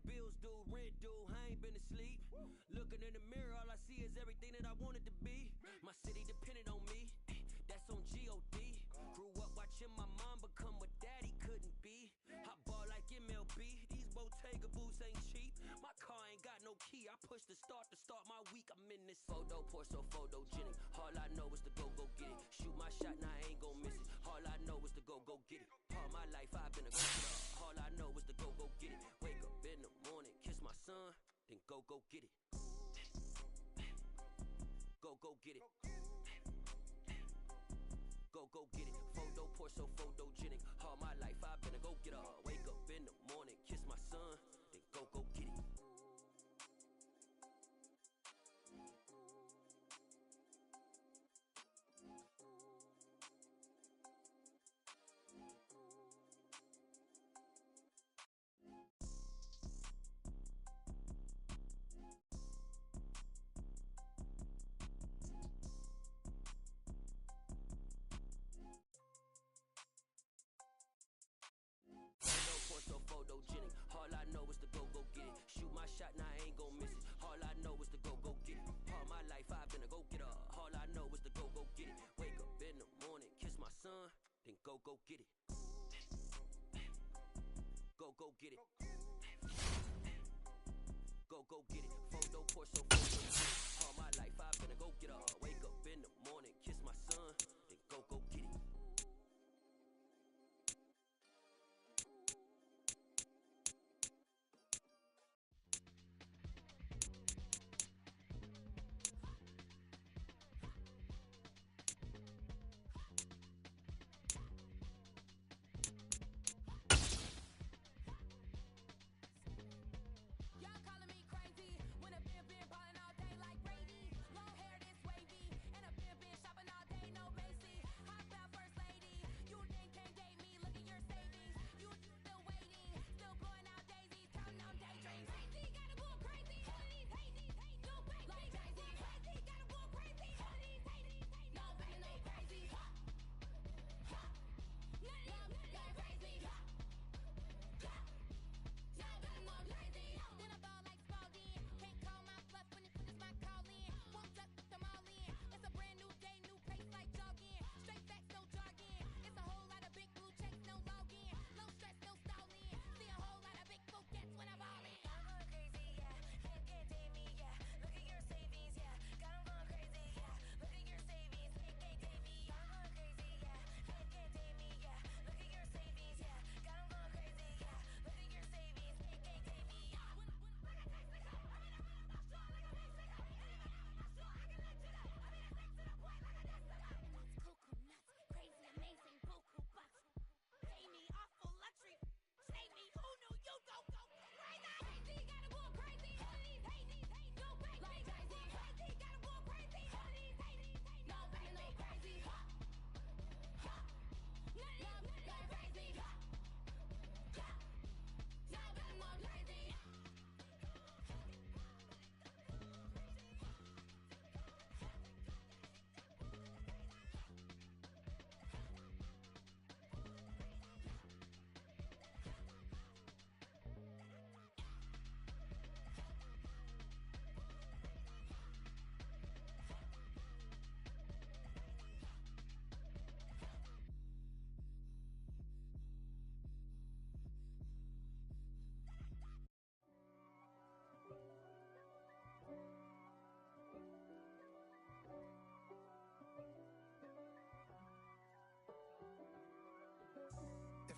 bills due, rent due, I ain't been asleep. Looking in the mirror, all I see is everything that I wanted to be. My city depended on me, that's on G.O.D. Grew up watching my mom become what daddy couldn't be. I ball like MLB, these Bottega boots ain't cheap. My car ain't got no key, I push the start to start my week. I'm in this photo, pour so photogenic. All I know is to go get it. Shoot my shot, now I ain't gon' miss it. All I know is to go get it. All my life I've been a go-getter. All I know is to go get it. Wake up in the morning, kiss my son, then go get it. Go get it. Go get it. Photo, pour so photogenic. All my life I've been a go-getter. Wake up in the morning, kiss my son, then go get it. So photogenic. All I know is to go get it. Shoot my shot, now I ain't gon' miss it. All I know is to go get it. All my life I've been a go-getter. All I know is to go get it. Wake up in the morning, kiss my son, then go get it. Go get it. Go get it. Photo, pour so photogenic. All my life I've been a go-getter. Wake up in the morning, kiss my son, then go get it.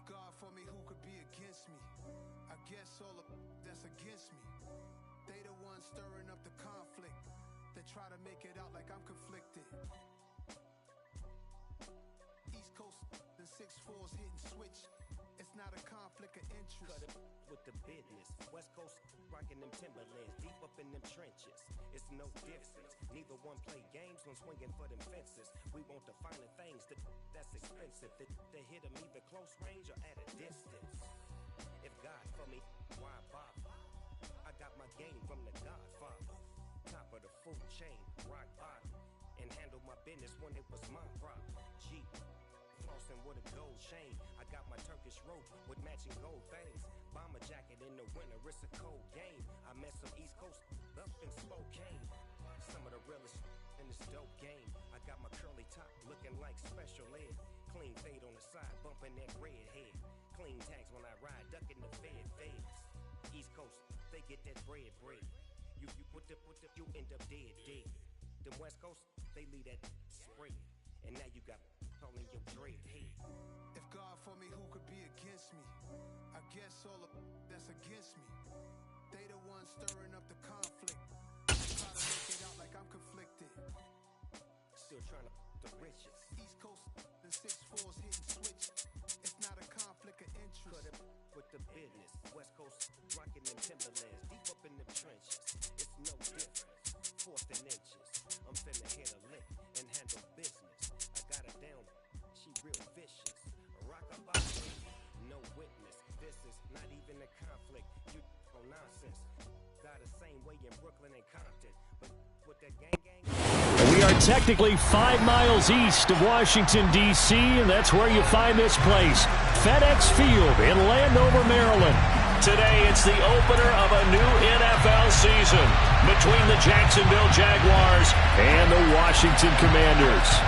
God for me, who could be against me? I guess all of that's against me. They the ones stirring up the conflict. They try to make it out like I'm conflicted. East Coast and 6'4's hitting switch. It's not a conflict of interest. Cut it with the business. West Coast rocking them Timberlands, deep up in them trenches. It's no difference. Neither one play games when swinging for them fences. We want the finer things that's expensive. That hit them either close range or at a distance. If God for me, why bother? I got my game from the Godfather. Top of the food chain, rock bottom. And handle my business when it was my problem. Jeep. Flossing with a gold chain. I got my Turkish rope with matching gold things. Bomber jacket in the winter, it's a cold game. I met some East Coast up in Spokane. Some of the realest in this dope game. I got my curly top looking like special ed. Clean fade on the side, bumping that red head. Clean tags when I ride, ducking the feds. East Coast, they get that bread. You you end up dead. The West Coast, they leave that spread. And now you got calling your dread head. If God for me, who could be against me? I guess all of that's against me. They the ones stirring up the conflict. Try to make it out like I'm conflicted. Still trying to the riches. East Coast and 6'4's hitting switch. It's not a conflict of interest. Cut it with the business. West Coast rocking them Timberlands. Deep up in them trenches. It's no difference. Fourth and inches. I'm finna hit a lick and handle business. I got her down. She real vicious. Rock about no witness. This is not even a conflict. You no nonsense. Got the same way in Brooklyn and Compton. But with that gang. We are technically 5 miles east of Washington, D.C., and that's where you find this place, FedEx Field in Landover, Maryland. Today, it's the opener of a new NFL season between the Jacksonville Jaguars and the Washington Commanders.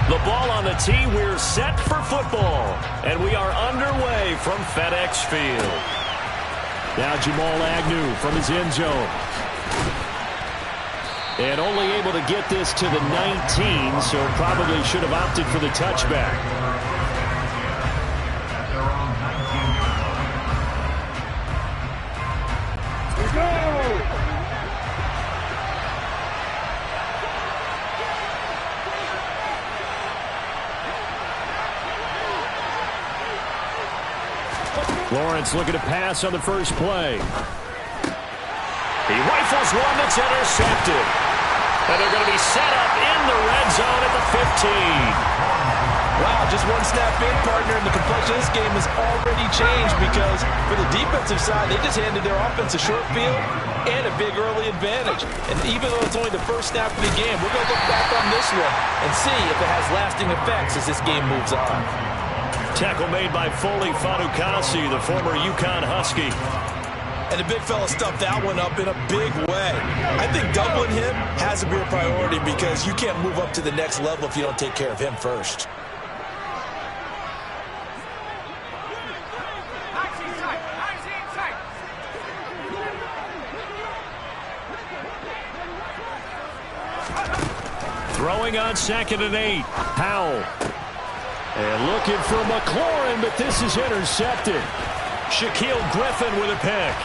The ball on the tee, we're set for football, and we are underway from FedEx Field. Now Jamal Agnew from his end zone. And only able to get this to the 19, so probably should have opted for the touchback. Here we go! Lawrence looking to pass on the first play. He rifles one that's intercepted. And they're going to be set up in the red zone at the 15. Wow, just one snap in, partner, and the complexion of this game has already changed because for the defensive side, they just handed their offense a short field and a big early advantage. And even though it's only the first snap of the game, we're going to look back on this one and see if it has lasting effects as this game moves on. Tackle made by Foley Fadukasi, the former UConn Husky. And the big fella stuffed that one up in a big way. I think doubling him has to be a priority because you can't move up to the next level if you don't take care of him first. Throwing on 2nd and 8. Powell. And looking for McLaurin, but this is intercepted. Shaquille Griffin with a pick.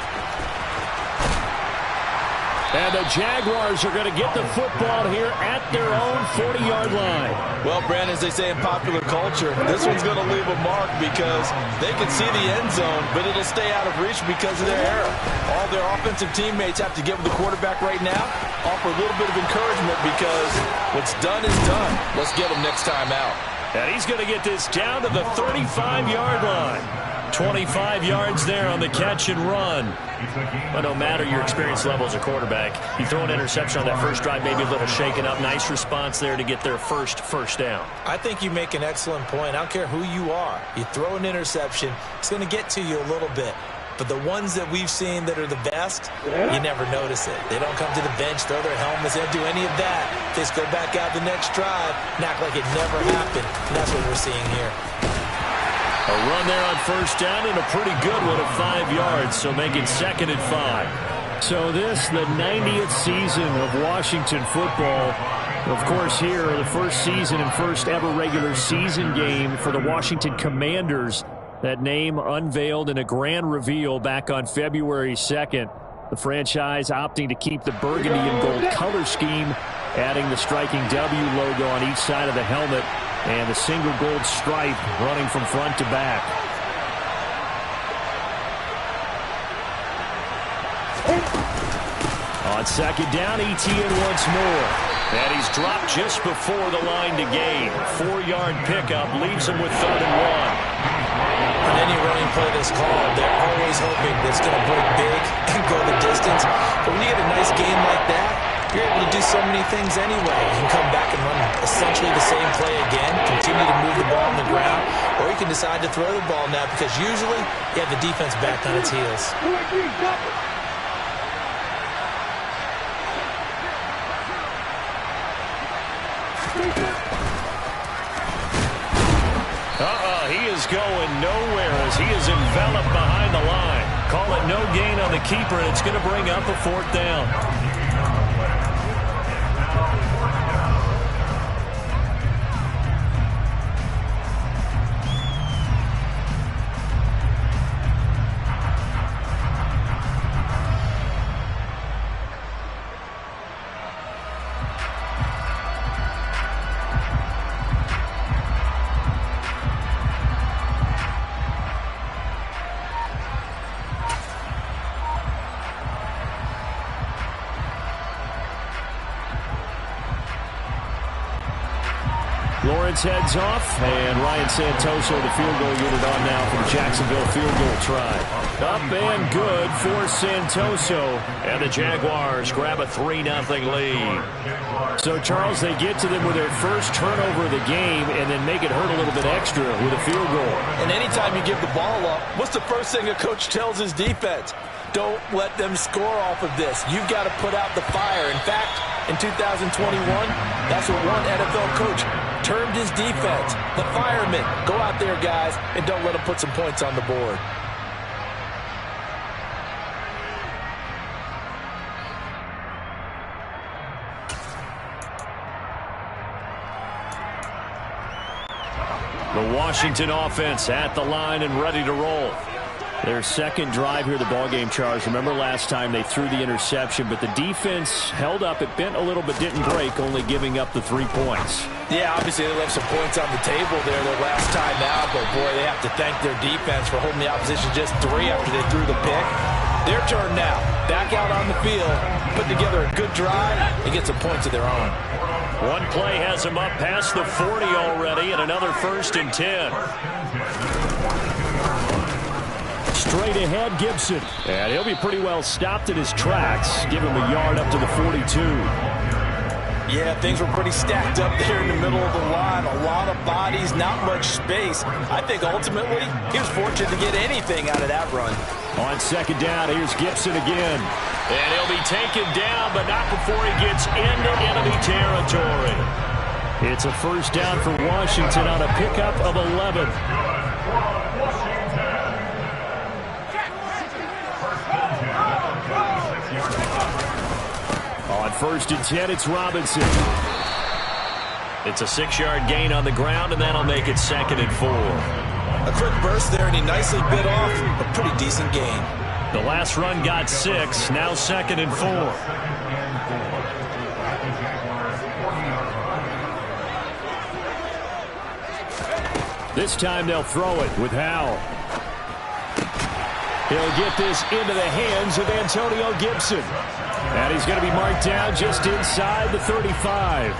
And the Jaguars are going to get the football here at their own 40-yard line. Well, Brandon, as they say in popular culture, this one's going to leave a mark because they can see the end zone, but it'll stay out of reach because of their error. All their offensive teammates have to give the quarterback right now, offer a little bit of encouragement because what's done is done. Let's get them next time out. And he's going to get this down to the 35-yard line. 25 yards there on the catch and run. But no matter your experience level as a quarterback, you throw an interception on that first drive, maybe a little shaken up. Nice response there to get their first down. I think you make an excellent point. I don't care who you are. You throw an interception, it's going to get to you a little bit. But the ones that we've seen that are the best, you never notice it. They don't come to the bench, throw their helmets, they don't do any of that. They just go back out the next drive and act like it never happened. And that's what we're seeing here. A run there on first down and a pretty good one of 5 yards, so making 2nd and 5. So this, the 90th season of Washington football. Of course, here, the first season and first ever regular season game for the Washington Commanders. That name unveiled in a grand reveal back on February 2nd. The franchise opting to keep the burgundy and gold color scheme, adding the striking W logo on each side of the helmet and the single gold stripe running from front to back. On 2nd down, Etienne once more. And he's dropped just before the line to gain. 4-yard pickup leaves him with 3rd and 1. On any running play that's called, they're always hoping that it's going to break big and go the distance. But when you get a nice game like that, you're able to do so many things anyway. You can come back and run essentially the same play again, continue to move the ball on the ground, or you can decide to throw the ball now because usually you have the defense back on its heels. He is going nowhere as he is enveloped behind the line. Call it no gain on the keeper, and it's going to bring up a 4th down. Lawrence heads off, and Ryan Santoso, the field goal unit, on now for the Jacksonville field goal try. Up and good for Santoso, and the Jaguars grab a 3-0 lead. So, Charles, they get to them with their first turnover of the game and then make it hurt a little bit extra with a field goal. And anytime you give the ball up, what's the first thing a coach tells his defense? Don't let them score off of this. You've got to put out the fire. In fact, in 2021, that's what one NFL coach termed his defense. The firemen. Go out there, guys, and don't let them put some points on the board. The Washington offense at the line and ready to roll. Their second drive here, the ballgame, Charles. Remember last time they threw the interception, but the defense held up. It bent a little but didn't break, only giving up the 3 points. Yeah, obviously they left some points on the table there their last time out, but boy, they have to thank their defense for holding the opposition just 3 after they threw the pick. Their turn now. Back out on the field, put together a good drive, and get some points of their own. One play has them up past the 40 already, and another 1st and 10. Straight ahead, Gibson. And he'll be pretty well stopped in his tracks. Give him a yard up to the 42. Yeah, things were pretty stacked up there in the middle of the line. A lot of bodies, not much space. I think ultimately he was fortunate to get anything out of that run. On second down, here's Gibson again. And he'll be taken down, but not before he gets into enemy territory. It's a 1st down for Washington on a pickup of 11. On 1st and 10, it's Robinson. It's a 6-yard gain on the ground, and that'll make it 2nd and 4. A quick burst there, and he nicely bit off a pretty decent gain. The last run got 6, now 2nd and 4. This time they'll throw it with Howell. He'll get this into the hands of Antonio Gibson. And he's going to be marked down just inside the 35.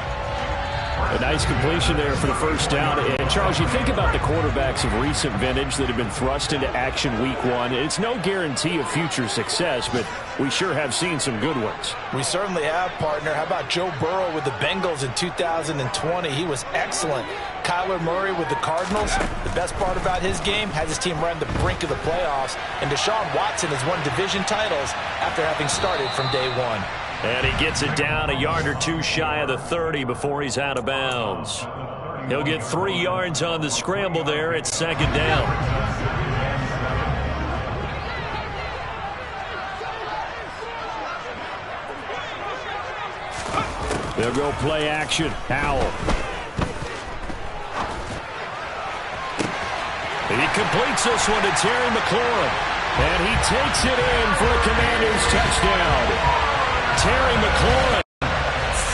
A nice completion there for the 1st down. And, Charles, you think about the quarterbacks of recent vintage that have been thrust into action week 1. It's no guarantee of future success, but we sure have seen some good ones. We certainly have, partner. How about Joe Burrow with the Bengals in 2020? He was excellent. Kyler Murray with the Cardinals. The best part about his game, has his team right on the brink of the playoffs. And Deshaun Watson has won division titles after having started from day 1. And he gets it down a yard or 2 shy of the 30 before he's out of bounds. He'll get 3 yards on the scramble there. It's 2nd down. They'll go play action. Howell. He completes this one to Terry McLaurin. And he takes it in for a Commanders touchdown. Terry McLaurin,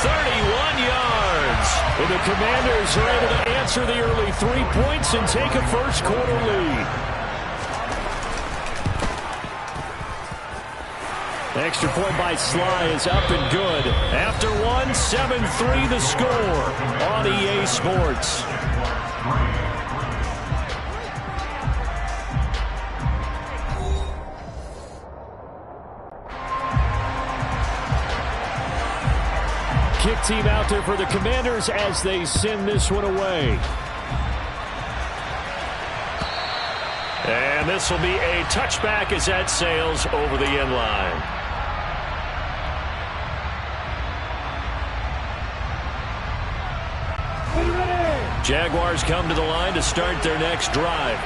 31 yards. And the Commanders are able to answer the early 3 points and take a 1st quarter lead. Extra point by Sly is up and good. After 1, 7-3 the score on EA Sports. hit team out there for the Commanders as they send this one away. And this will be a touchback as that sails over the end line. Jaguars come to the line to start their next drive.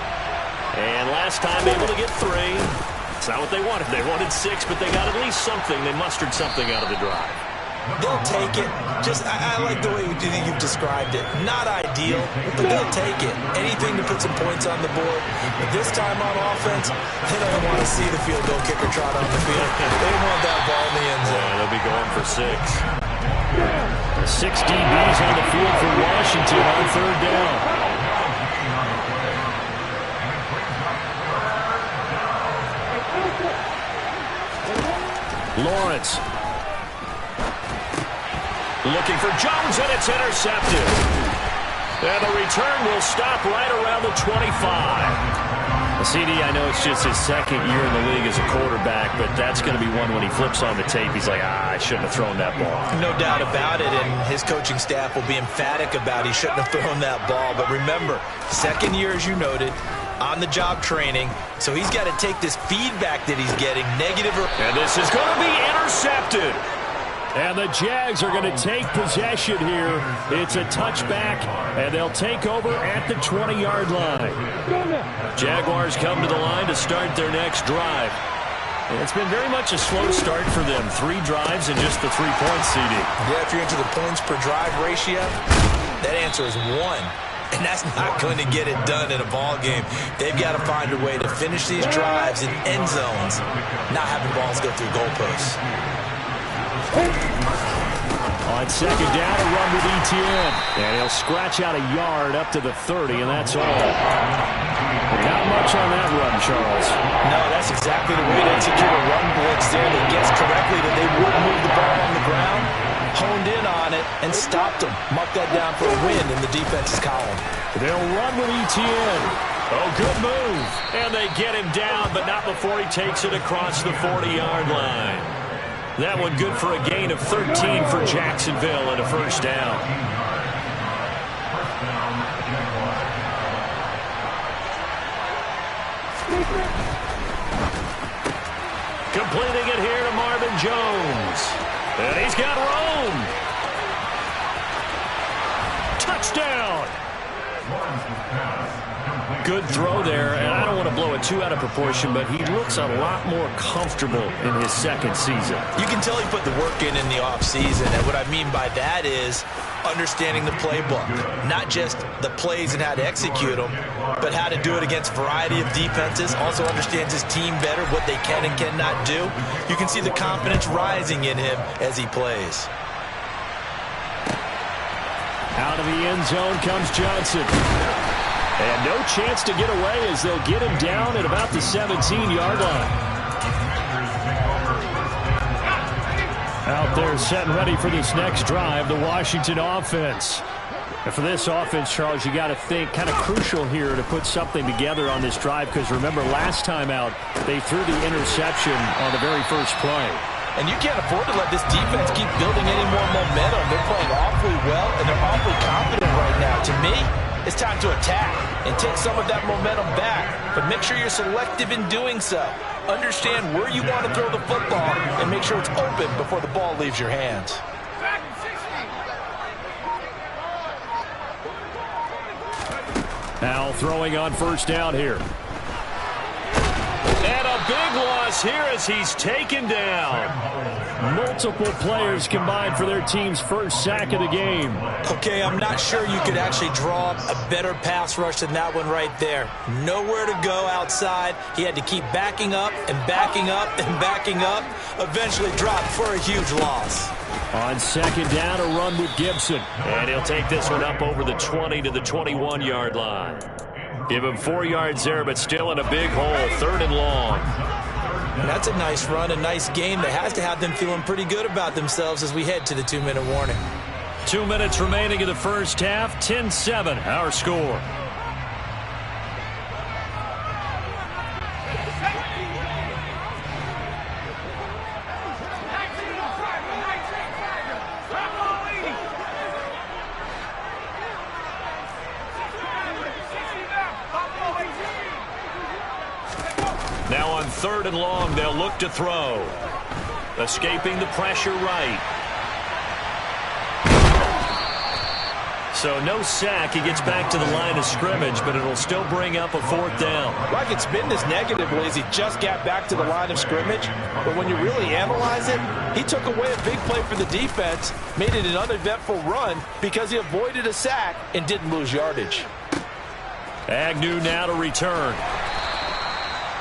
And last time able to get 3. It's not what they wanted. They wanted 6, but they got at least something. They mustered something out of the drive. They'll take it. I like the way you've described it. Not ideal, but they'll take it. Anything to put some points on the board. But this time on offense, they don't want to see the field goal kicker trot on the field. They want that ball in the end zone. Yeah, they'll be going for 6. 6 DBs on the field for Washington on 3rd down. Lawrence. Looking for Jones, and it's intercepted. And the return will stop right around the 25. CD, I know it's just his 2nd year in the league as a quarterback, but that's going to be one when he flips on the tape. He's like, I shouldn't have thrown that ball. No doubt about it, and his coaching staff will be emphatic about he shouldn't have thrown that ball. But remember, 2nd year, as you noted, on-the-job training, so he's got to take this feedback that he's getting, negative or... And this is going to be intercepted. And the Jags are going to take possession here. It's a touchback, and they'll take over at the 20-yard line. Jaguars come to the line to start their next drive. And it's been very much a slow start for them. 3 drives and just the 3 points, CD. Yeah, if you're into the points per drive ratio, that answer is 1. And that's not going to get it done in a ball game. They've got to find a way to finish these drives in end zones, not having balls go through goalposts. On 2nd down, a run with Etienne. And he'll scratch out a yard up to the 30, and that's all. Not much on that run, Charles. No, that's exactly the way to execute a run blitz there. They guessed correctly that they would move the ball on the ground, honed in on it, and stopped them. Mark that down for a win in the defense's column. They'll run with Etienne. Oh, good move. And they get him down, but not before he takes it across the 40-yard line. That one good for a gain of 13 for Jacksonville and a 1st down. Completing it here to Marvin Jones. And he's got room. Touchdown. Good throw there, and I don't want to blow it too out of proportion, but he looks a lot more comfortable in his 2nd season. You can tell he put the work in the offseason, and what I mean by that is understanding the playbook. Not just the plays and how to execute them, but how to do it against a variety of defenses. Also understands his team better, what they can and cannot do. You can see the confidence rising in him as he plays. Out of the end zone comes Johnson. And no chance to get away as they'll get him down at about the 17-yard line. Out there set and ready for this next drive, the Washington offense. And for this offense, Charles, you got to think kind of crucial here to put something together on this drive, because remember last time out, they threw the interception on the very first play. And you can't afford to let this defense keep building any more momentum. They're playing awfully well, and they're awfully confident right now. To me, it's time to attack and take some of that momentum back. But make sure you're selective in doing so. Understand where you want to throw the football and make sure it's open before the ball leaves your hands. Now throwing on 1st down here. And a big loss here as he's taken down. Multiple players combined for their team's 1st sack of the game. Okay, I'm not sure you could actually draw up a better pass rush than that one right there. Nowhere to go outside. He had to keep backing up and backing up and backing up. Eventually dropped for a huge loss. On 2nd down, a run with Gibson. And he'll take this one up over the 20 to the 21-yard line. Give him 4 yards there, but still in a big hole. 3rd and long. And that's a nice run, a nice game that has to have them feeling pretty good about themselves as we head to the 2-minute warning. 2 minutes remaining in the 1st half. 10-7, our score. Now on 3rd and long, they'll look to throw. Escaping the pressure right. So no sack. He gets back to the line of scrimmage, but it'll still bring up a 4th down. Well, I could spin this negatively as he just got back to the line of scrimmage. But when you really analyze it, he took away a big play for the defense, made it an uneventful run because he avoided a sack and didn't lose yardage. Agnew now to return.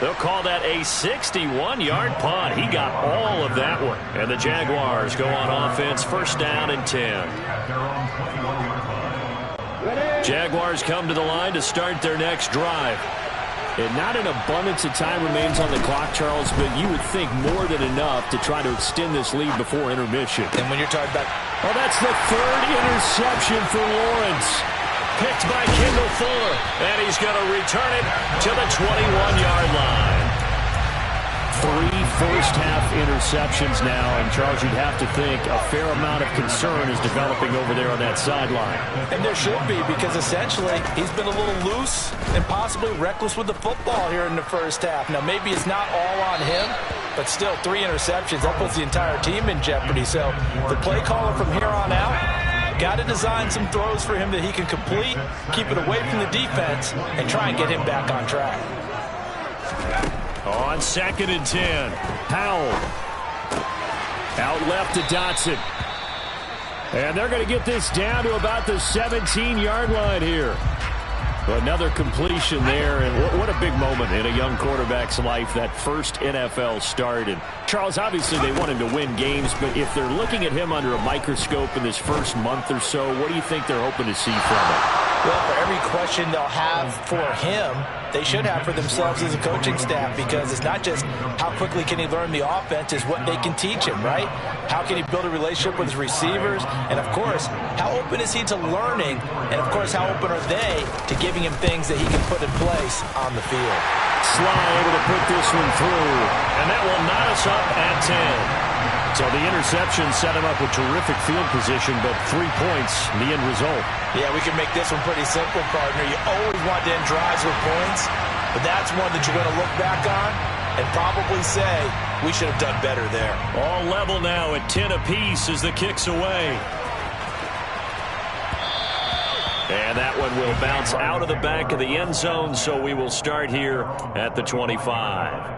They'll call that a 61-yard punt. He got all of that one. And the Jaguars go on offense, 1st down and 10. Jaguars come to the line to start their next drive. And not an abundance of time remains on the clock, Charles, but you would think more than enough to try to extend this lead before intermission. And when you're talking about... Oh, that's the 3rd interception for Lawrence. Picked by Kendall Fuller. And he's going to return it to the 21-yard line. 3 first-half interceptions now, and Charles, you'd have to think a fair amount of concern is developing over there on that sideline. And there should be, because essentially he's been a little loose and possibly reckless with the football here in the first half. Now, maybe it's not all on him, but still 3 interceptions. That puts the entire team in jeopardy. So the play caller from here on out got to design some throws for him that he can complete, keep it away from the defense, and try and get him back on track. On 2nd and 10, Powell. Out left to Dotson. And they're going to get this down to about the 17-yard line here. Another completion there, and what a big moment in a young quarterback's life, that first NFL start. And Charles, obviously they want him to win games, but if they're looking at him under a microscope in this first month or so, what do you think they're hoping to see from him? Well, for every question they'll have for him, they should have for themselves as a coaching staff, because it's not just how quickly can he learn the offense, it's what they can teach him, right? How can he build a relationship with his receivers? And, of course, how open is he to learning? And, of course, how open are they to giving him things that he can put in place on the field? Sly able to put this one through, and that will knot us up at 10. So the interception set him up with terrific field position, but 3 points, the end result. Yeah, we can make this one pretty simple, partner. You always want to end drives with points, but that's one that you're going to look back on and probably say, we should have done better there. All level now at 10 apiece as the kick's away. And that one will bounce out of the back of the end zone, so we will start here at the 25.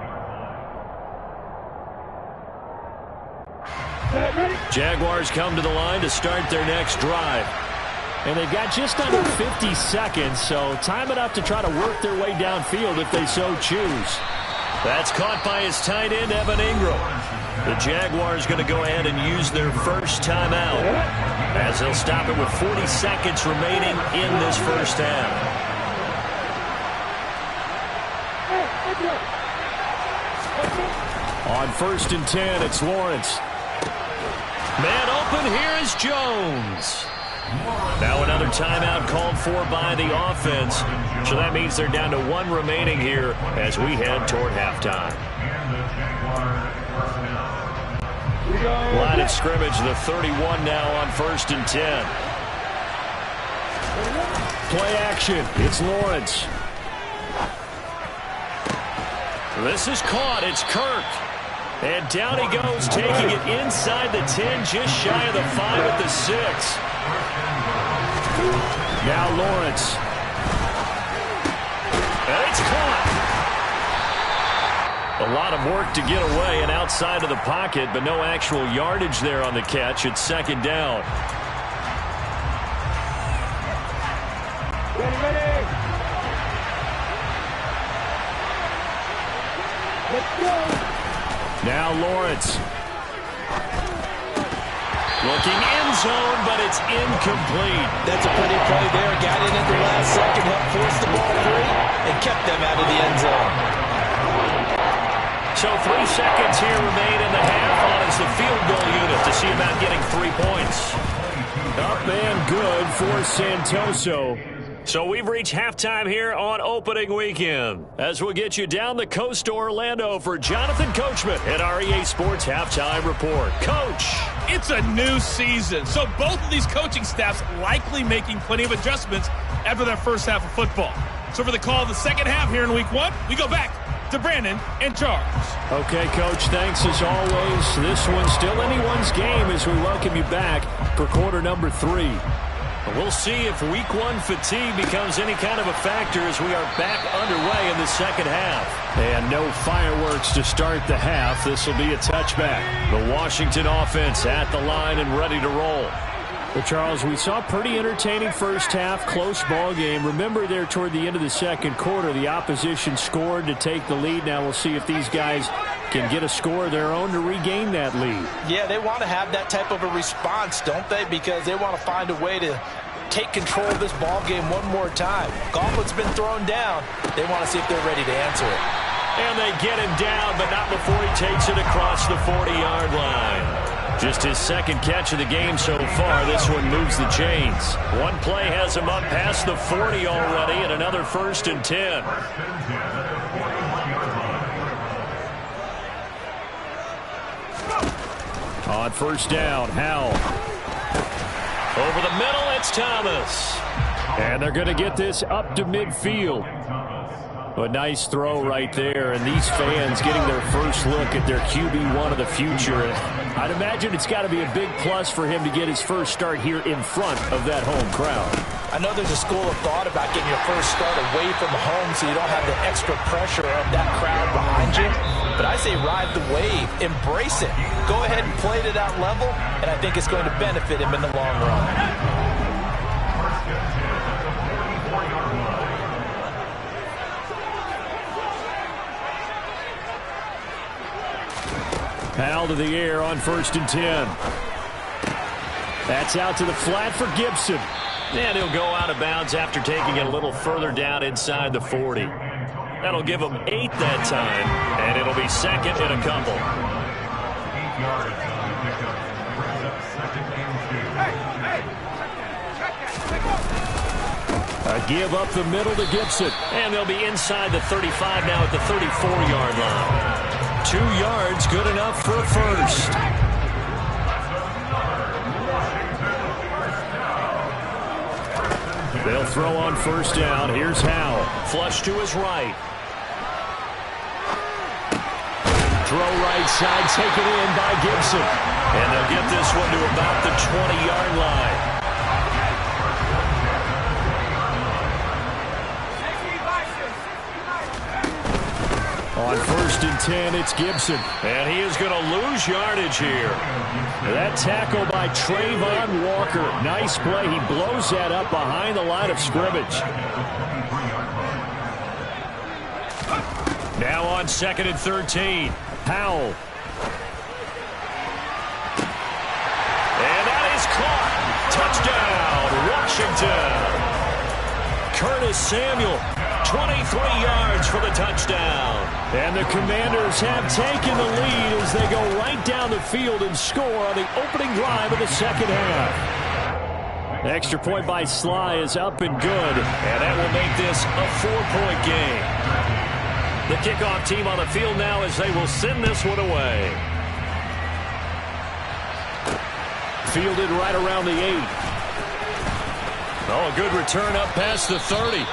Jaguars come to the line to start their next drive. And they've got just under 50 seconds, so time enough to try to work their way downfield if they so choose. That's caught by his tight end, Evan Ingram. The Jaguars going to go ahead and use their first timeout, as they'll stop it with 40 seconds remaining in this first half. On 1st and 10, it's Lawrence. Man open, here is Jones. Now another timeout called for by the offense. So that means they're down to 1 remaining here as we head toward halftime. Line of scrimmage, the 31 now on 1st and 10. Play action, it's Lawrence. This is caught, it's Kirk. And down he goes, taking it inside the 10, just shy of the 5 at the 6. Now Lawrence. And it's caught. A lot of work to get away and outside of the pocket, but no actual yardage there on the catch. It's 2nd down. Ready. Let's go. Now Lawrence. Looking end zone, but it's incomplete. That's a pretty play there. Got in at the last second, helped force the ball free, and kept them out of the end zone. So 3 seconds here remain in the half on as the field goal unit to see about getting 3 points. Up and good for Santoso. So we've reached halftime here on opening weekend, as we'll get you down the coast to Orlando for Jonathan Coachman at our EA Sports Halftime Report. Coach! It's a new season, so both of these coaching staffs likely making plenty of adjustments after that first half of football. So for the call of the second half here in week 1, we go back to Brandon and Charles. Okay, Coach, thanks as always. This one's still anyone's game as we welcome you back for quarter number 3. We'll see if week 1 fatigue becomes any kind of a factor as we are back underway in the second half. And no fireworks to start the half. This will be a touchback. The Washington offense at the line and ready to roll. Well, Charles, we saw a pretty entertaining first half, close ball game. Remember there toward the end of the second quarter, the opposition scored to take the lead. Now we'll see if these guys can get a score of their own to regain that lead. Yeah, they want to have that type of a response, don't they? Because they want to find a way to take control of this ball game one more time. Gauntlet's been thrown down. They want to see if they're ready to answer it. And they get him down, but not before he takes it across the 40-yard line. Just his second catch of the game so far. This one moves the chains. One play has him up past the 40 already, and another 1st and 10. On first down, Howell. Over the middle, it's Thomas. And they're going to get this up to midfield. A nice throw right there, and these fans getting their first look at their QB1 of the future. I'd imagine it's got to be a big plus for him to get his first start here in front of that home crowd. I know there's a school of thought about getting your first start away from home so you don't have the extra pressure of that crowd behind you. But I say ride the wave, embrace it. Go ahead and play to that level, and I think it's going to benefit him in the long run. Powell to the air on 1st and 10. That's out to the flat for Gibson. And he'll go out of bounds after taking it a little further down inside the 40. That'll give him 8 that time, and it'll be second and a couple. A give up the middle to Gibson. And they'll be inside the 35 now at the 34-yard line. 2 yards, good enough for a first. They'll throw on first down. Here's Howell. Flush to his right. Throw right side, taken in by Gibson. And they'll get this one to about the 20-yard line. On 1st and 10, it's Gibson. And he is going to lose yardage here. That tackle by Trayvon Walker. Nice play. He blows that up behind the line of scrimmage. Now on 2nd and 13, Powell. And that is caught. Touchdown, Washington. Curtis Samuel. 23 yards for the touchdown. And the Commanders have taken the lead as they go right down the field and score on the opening drive of the second half. The extra point by Sly is up and good, and that will make this a 4-point game. The kickoff team on the field now as they will send this one away. Fielded right around the 8. Oh, a good return up past the 30.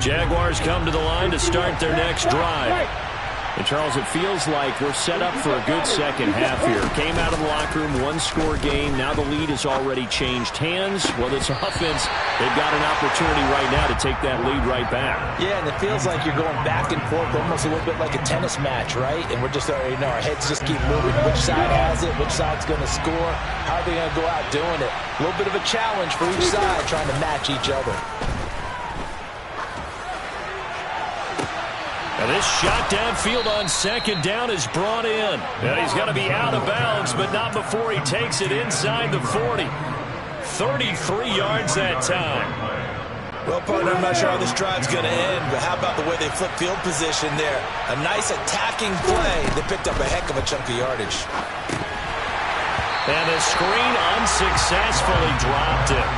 Jaguars come to the line to start their next drive. And, Charles, it feels like we're set up for a good second half here. Came out of the locker room, one-score game. Now the lead has already changed hands. Well, this offense, they've got an opportunity right now to take that lead right back. Yeah, and it feels like you're going back and forth, almost a little bit like a tennis match, right? And we're just already know our heads just keep moving. Which side has it? Which side's going to score? How are they going to go out doing it? A little bit of a challenge for each side, trying to match each other. And this shot downfield on second down is brought in. And he's going to be out of bounds, but not before he takes it inside the 40. 33 yards that time. Well, partner, I'm not sure how this drive's going to end, but how about the way they flip field position there? A nice attacking play. They picked up a heck of a chunk of yardage. And the screen unsuccessfully dropped it.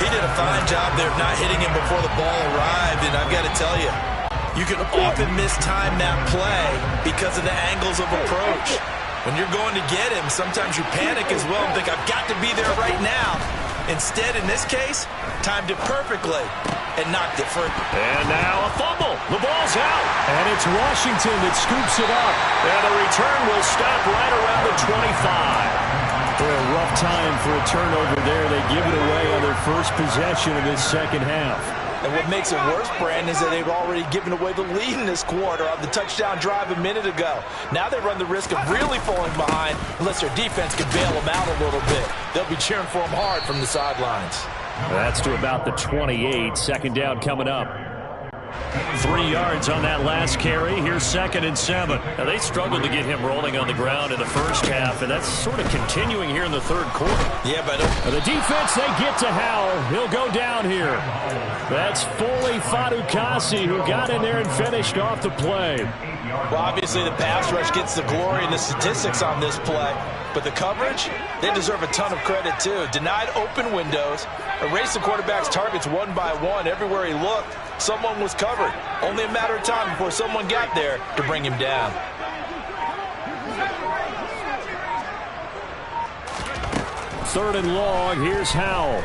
He did a fine job there of not hitting him before the ball arrived, and I've got to tell you, you can often mistime that play because of the angles of approach. When you're going to get him, sometimes you panic as well and think, I've got to be there right now. Instead, in this case, timed it perfectly and knocked it further. And now a fumble. The ball's out. And it's Washington that scoops it up. And the return will stop right around the 25. For a rough time for a turnover there. They give it away on their first possession of this second half. And what makes it worse, Brandon, is that they've already given away the lead in this quarter on the touchdown drive a minute ago. Now they run the risk of really falling behind unless their defense can bail them out a little bit. They'll be cheering for them hard from the sidelines. That's to about the 28. Second down coming up. 3 yards on that last carry. Here's 2nd and 7. Now, they struggled to get him rolling on the ground in the first half, and that's sort of continuing here in the third quarter. Yeah, but the defense, they get to Howell. He'll go down here. That's Foley Fadukasi who got in there and finished off the play. Well, obviously the pass rush gets the glory and the statistics on this play, but the coverage, they deserve a ton of credit too. Denied open windows, erased the quarterback's targets one by one. Everywhere he looked, someone was covered. Only a matter of time before someone got there to bring him down. Third and long, here's Howell.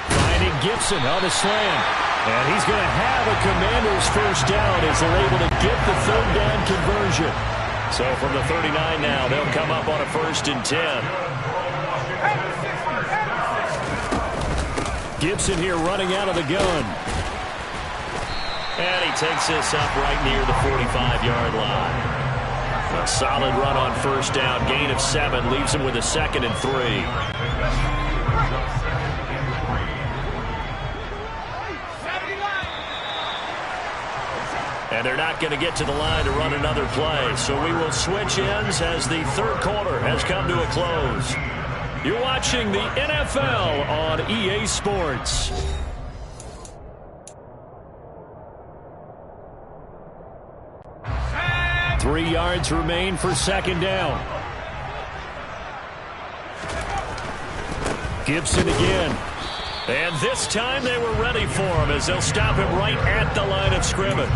Finding Gibson on the slant. And he's going to have a Commanders first down as they're able to get the third down conversion. So from the 39 now, they'll come up on a 1st and 10. Gibson here running out of the gun. And he takes this up right near the 45-yard line. A solid run on first down. Gain of 7 leaves him with a 2nd and 3. And they're not going to get to the line to run another play. So we will switch ends as the third quarter has come to a close. You're watching the NFL on EA Sports. Three yards remain for second down. Gibson again. And this time they were ready for him as they'll stop him right at the line of scrimmage.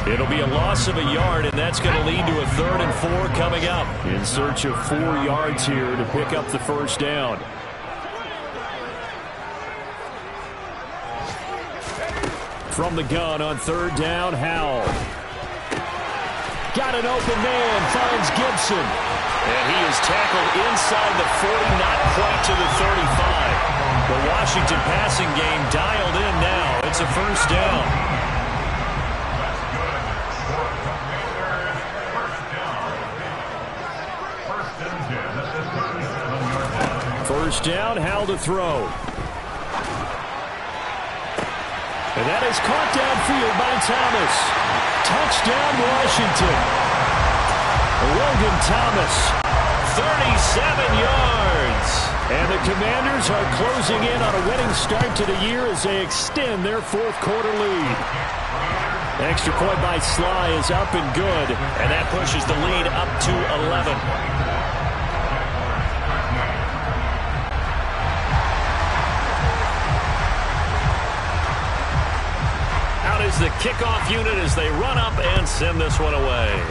It'll be a loss of a yard, and that's going to lead to a 3rd and 4 coming up. In search of 4 yards here to pick up the first down. From the gun on 3rd down, Howell. Got an open man, finds Gibson. And he is tackled inside the 40, not quite to the 35. The Washington passing game dialed in now. It's a first down. First down, Howell to throw. And that is caught downfield by Thomas. Touchdown, Washington. Logan Thomas, 37 yards. And the Commanders are closing in on a winning start to the year as they extend their 4th quarter lead. Extra point by Sly is up and good, and that pushes the lead up to 11. Out is the kickoff unit as they run up and send this one away.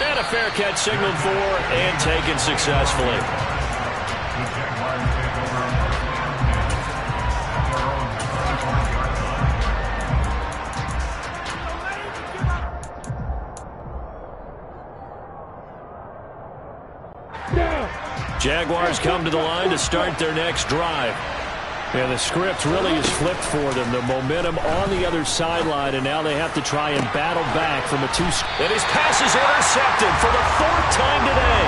And a fair catch signaled for and taken successfully. Jaguars come to the line to start their next drive. And the script really is flipped for them. The momentum on the other sideline, and now they have to try and battle back from a 2. And his pass is intercepted for the 4th time today.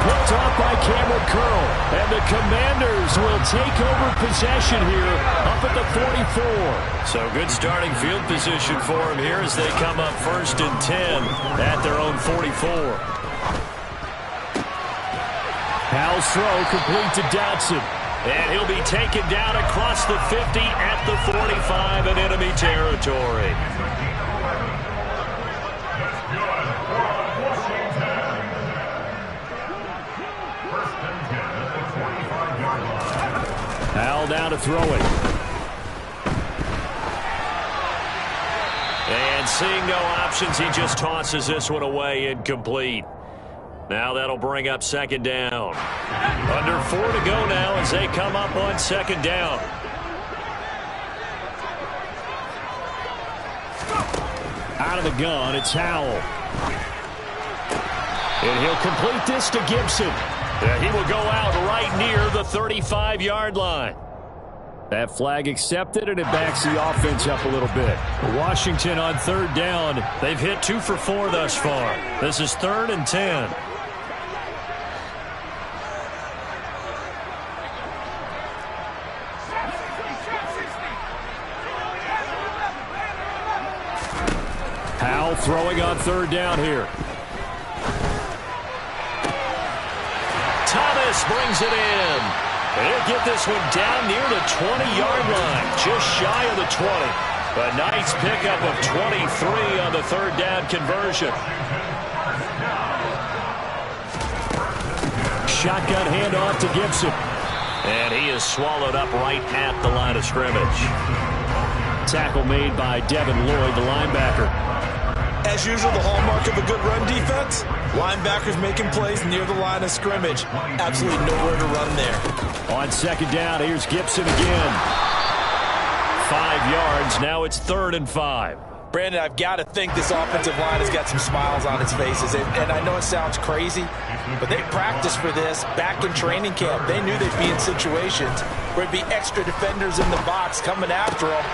Picked off by Cameron Curl. And the Commanders will take over possession here up at the 44. So good starting field position for him here as they come up 1st and 10 at their own 44. Howell's throw complete to Dotson. And he'll be taken down across the 50 at the 45 in enemy territory. Howell down to throw it. And seeing no options, he just tosses this one away incomplete. Now that'll bring up second down. Under 4 to go now as they come up on second down. Out of the gun, it's Howell. And he'll complete this to Gibson. And he will go out right near the 35-yard line. That flag accepted, and it backs the offense up a little bit. Washington on third down. They've hit 2 for 4 thus far. This is 3rd and 10. Howell throwing on third down here. Thomas brings it in. He'll get this one down near the 20-yard line, just shy of the 20. A nice pickup of 23 on the third down conversion. Shotgun handoff to Gibson. And he is swallowed up right at the line of scrimmage. Tackle made by Devin Lloyd, the linebacker. As usual, the hallmark of a good run defense, linebackers making plays near the line of scrimmage. Absolutely nowhere to run there. On second down, here's Gibson again. 5 yards. Now it's 3rd and 5. Brandon, I've got to think this offensive line has got some smiles on its faces. And I know it sounds crazy, but they practiced for this back in training camp. They knew they'd be in situations where it'd be extra defenders in the box coming after them.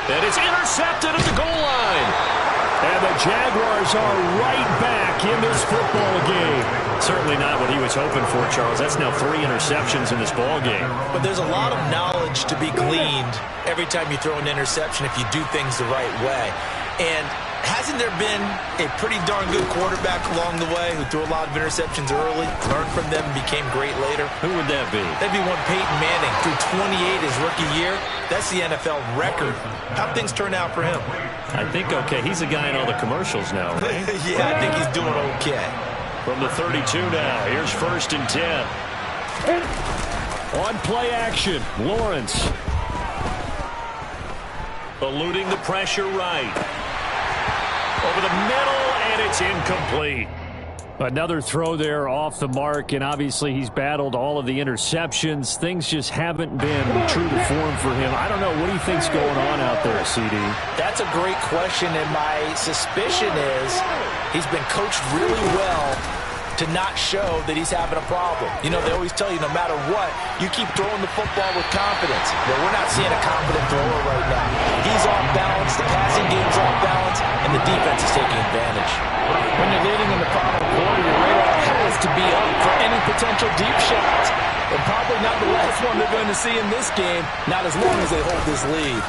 And it's intercepted at the goal line. And the Jaguars are right back in this football game. Certainly not what he was hoping for, Charles. That's now 3 interceptions in this ball game. But there's a lot of knowledge to be gleaned every time you throw an interception if you do things the right way. And hasn't there been a pretty darn good quarterback along the way who threw a lot of interceptions early, learned from them, and became great later? Who would that be? That'd be one Peyton Manning. Threw 28 his rookie year. That's the NFL record. How'd things turn out for him? I think okay. He's the guy in all the commercials now, right? Yeah, I think he's doing okay. From the 32 now, here's 1st and 10. On play action, Lawrence. Eluding the pressure right. Over the middle, and it's incomplete. Another throw there off the mark, and obviously he's battled all of the interceptions. Things just haven't been true to form for him. I don't know. What do you think's going on out there, CD? That's a great question, and my suspicion is he's been coached really well to not show that he's having a problem. You know, they always tell you no matter what, you keep throwing the football with confidence. Well, we're not seeing a confident thrower right now. He's off balance, the passing game's off balance, and the defense is taking advantage. When you're leading in the final quarter, your radar has to be up for any potential deep shots. And probably not the last one they're going to see in this game, not as long as they hold this lead.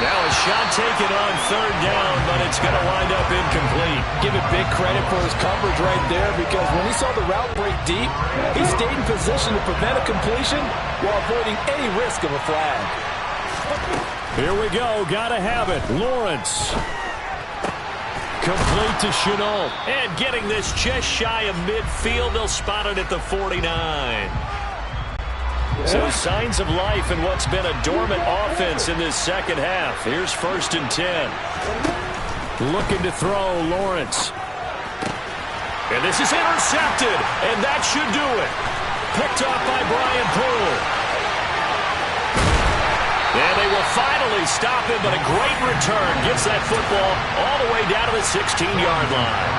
Now a shot taken on third down, but it's going to wind up incomplete. Give it big credit for his coverage right there, because when he saw the route break deep, he stayed in position to prevent a completion while avoiding any risk of a flag. Here we go. Got to have it. Lawrence. Complete to Chenault. And getting this just shy of midfield. They'll spot it at the 49. So signs of life in what's been a dormant offense in this second half. Here's 1st and 10. Looking to throw, Lawrence. And this is intercepted. And that should do it. Picked off by Brian Poole. And they will finally stop him, but a great return gets that football all the way down to the 16-yard line.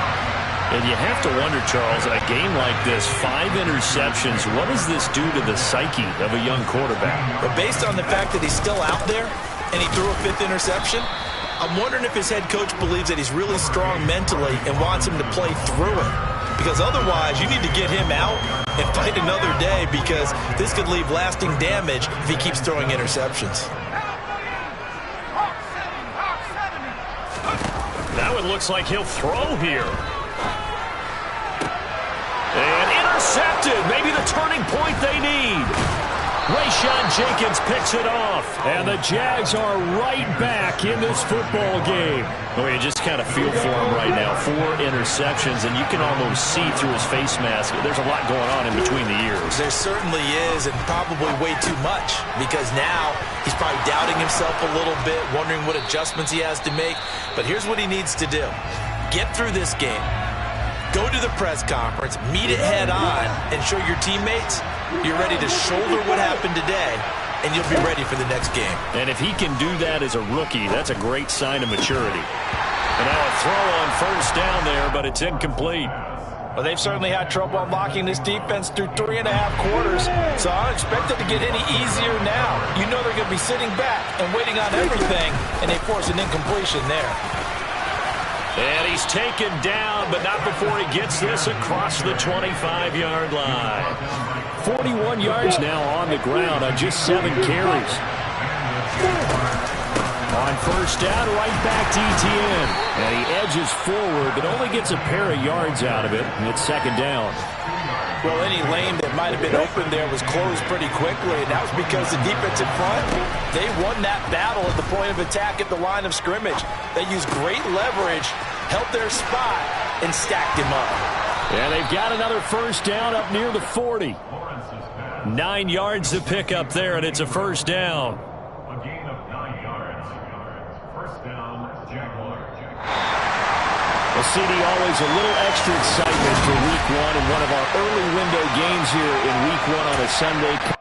And you have to wonder, Charles, in a game like this, 5 interceptions, what does this do to the psyche of a young quarterback? But based on the fact that he's still out there and he threw a 5th interception, I'm wondering if his head coach believes that he's really strong mentally and wants him to play through it. Because otherwise, you need to get him out and fight another day, because this could leave lasting damage if he keeps throwing interceptions. Now it looks like he'll throw here. And intercepted. Maybe the turning point they need. Rayshawn Jenkins picks it off, and the Jags are right back in this football game. Oh, you just kind of feel for him right now. 4 interceptions, and you can almost see through his face mask. There's a lot going on in between the ears. There certainly is, and probably way too much, because now he's probably doubting himself a little bit, wondering what adjustments he has to make. But here's what he needs to do. Get through this game. Go to the press conference, meet it head on, and show your teammates you're ready to shoulder what happened today, and you'll be ready for the next game. And if he can do that as a rookie, that's a great sign of maturity. And now a throw on first down there, but it's incomplete. Well, they've certainly had trouble unlocking this defense through 3.5 quarters, so I don't expect it to get any easier now. You know they're going to be sitting back and waiting on everything, and they force an incompletion there. And he's taken down, but not before he gets this across the 25-yard line. 41 yards now on the ground on just 7 carries. On first down, right back to Etienne. And he edges forward, but only gets a pair of yards out of it. And it's second down. Well, any lane that might have been open there was closed pretty quickly, and that was because the defense in front, they won that battle at the point of attack at the line of scrimmage. They used great leverage, held their spot, and stacked him up. And they've got another first down up near the 40. 9 yards to pick up there, and it's a first down. A gain of 9 yards. First down, Jaguars. Well, CD, always a little extra excitement for Week 1 and one of our early window games here in Week 1 on a Sunday.